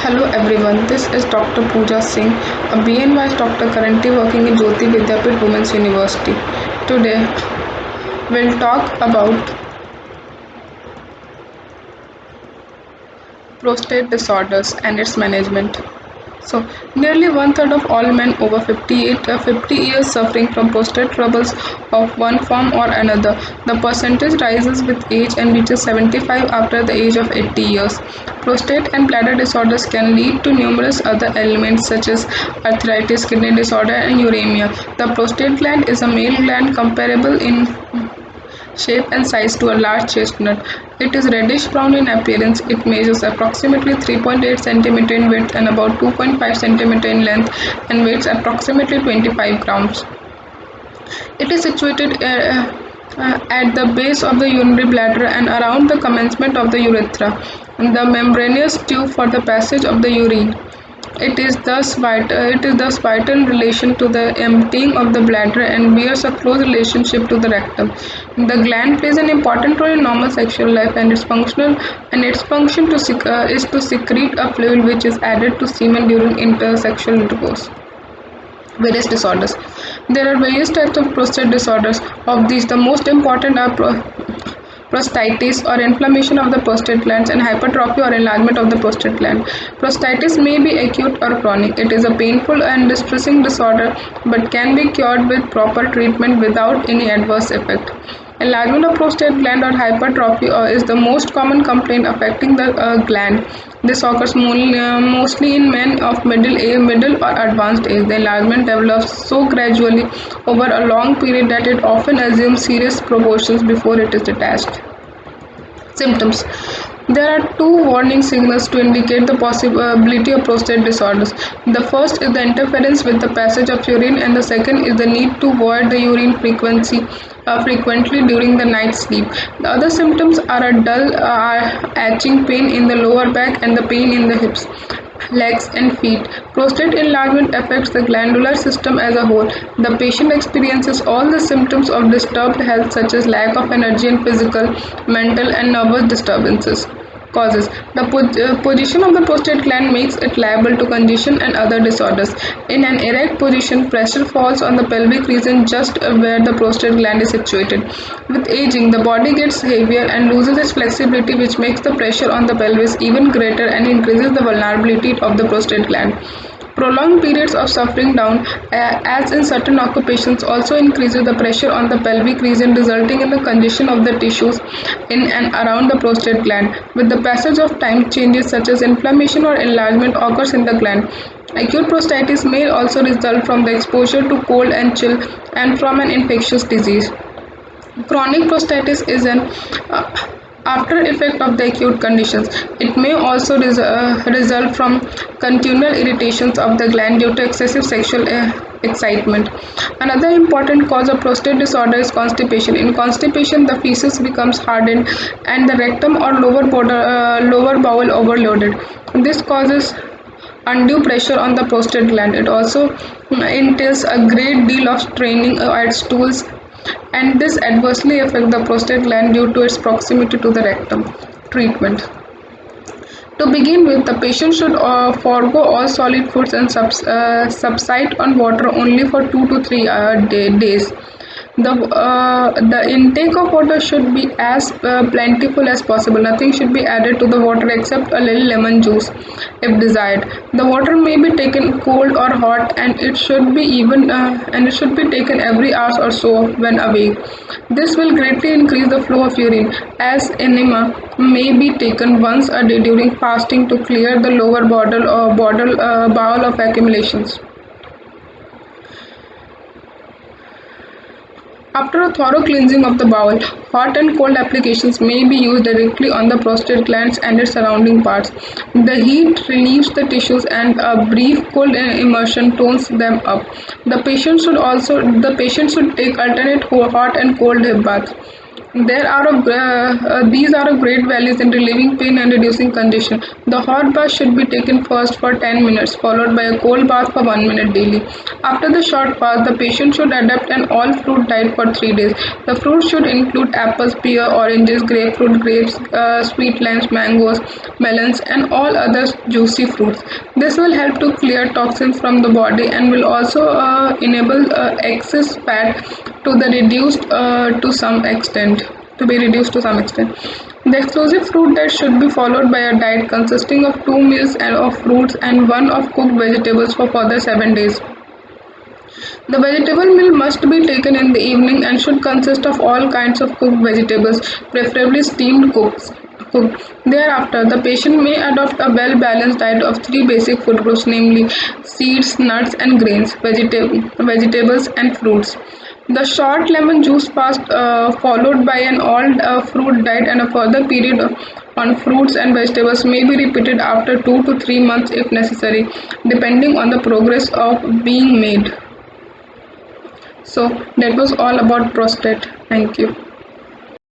Hello everyone, this is Dr. Pooja Singh, a BNY doctor currently working in Jyoti Vidyapit Women's University. Today, we'll talk about prostate disorders and its management. So, nearly one third of all men over 50 years suffering from prostate troubles of one form or another. The percentage rises with age and reaches 75 after the age of 80 years. Prostate and bladder disorders can lead to numerous other ailments such as arthritis, kidney disorder, and uremia. The prostate gland is a male gland comparable in shape and size to a large chestnut. It is reddish brown in appearance. It measures approximately 3.8 cm in width and about 2.5 cm in length and weighs approximately 25 grams. It is situated at the base of the urinary bladder and around the commencement of the urethra, the membranous tube for the passage of the urine. It is thus vital in relation to the emptying of the bladder and bears a close relationship to the rectum. The gland plays an important role in normal sexual life, and its function is to secrete a fluid which is added to semen during intersexual intercourse. Various disorders. There are various types of prostate disorders. Of these, the most important are prostatitis or inflammation of the prostate glands and hypertrophy or enlargement of the prostate gland. Prostatitis may be acute or chronic. It is a painful and distressing disorder but can be cured with proper treatment without any adverse effect. Enlargement of prostate gland or hypertrophy is the most common complaint affecting the gland. This occurs mostly in men of middle or advanced age. The enlargement develops so gradually over a long period that it often assumes serious proportions before it is detached. Symptoms. There are two warning signals to indicate the possibility of prostate disorders. The first is the interference with the passage of urine, and the second is the need to void the urine frequently during the night sleep. The other symptoms are a dull, aching pain in the lower back and the pain in the hips, legs, and feet. Prostate enlargement affects the glandular system as a whole. The patient experiences all the symptoms of disturbed health, such as lack of energy and physical, mental, and nervous disturbances. Causes. The position of the prostate gland makes it liable to congestion and other disorders. In an erect position, pressure falls on the pelvic region just where the prostate gland is situated. With aging, the body gets heavier and loses its flexibility, which makes the pressure on the pelvis even greater and increases the vulnerability of the prostate gland. Prolonged periods of suffering down, as in certain occupations, also increases the pressure on the pelvic region, resulting in the congestion of the tissues in and around the prostate gland. With the passage of time, changes such as inflammation or enlargement occurs in the gland. Acute prostatitis may also result from the exposure to cold and chill and from an infectious disease. Chronic prostatitis is an after effect of the acute conditions. It may also result from continual irritations of the gland due to excessive sexual excitement. Another important cause of prostate disorder is constipation. In constipation, the feces becomes hardened and the rectum or lower bowel overloaded. This causes undue pressure on the prostate gland. It also entails a great deal of straining at stools, and this adversely affects the prostate gland due to its proximity to the rectum. Treatment. To begin with, the patient should forego all solid foods and subside on water only for 2 to 3 days. The intake of water should be as plentiful as possible. Nothing should be added to the water except a little lemon juice if desired. The water may be taken cold or hot, and it should be taken every hour or so when awake. This will greatly increase the flow of urine, as enema may be taken once a day during fasting to clear the lower bowel of accumulations. After a thorough cleansing of the bowel, hot and cold applications may be used directly on the prostate glands and its surrounding parts. The heat relieves the tissues and a brief cold immersion tones them up. The patient should take alternate hot and cold baths. These are of great values in relieving pain and reducing congestion. The hot bath should be taken first for 10 minutes, followed by a cold bath for 1 minute daily. After the short bath, the patient should adapt an all fruit diet for 3 days. The fruits should include apples, pear, oranges, grapefruit, grapes, sweet limes, mangoes, melons, and all other juicy fruits. This will help to clear toxins from the body and will also enable excess fat to some extent to be reduced to some extent. The exclusive fruit diet should be followed by a diet consisting of 2 meals and of fruits and one of cooked vegetables for further 7 days. The vegetable meal must be taken in the evening and should consist of all kinds of cooked vegetables, preferably steamed cooked. Thereafter, the patient may adopt a well balanced diet of three basic food groups, namely seeds, nuts, and grains, vegetables, and fruits. The short lemon juice fast, followed by an all fruit diet and a further period on fruits and vegetables, may be repeated after 2 to 3 months if necessary, depending on the progress of being made. So that was all about prostate. Thank you.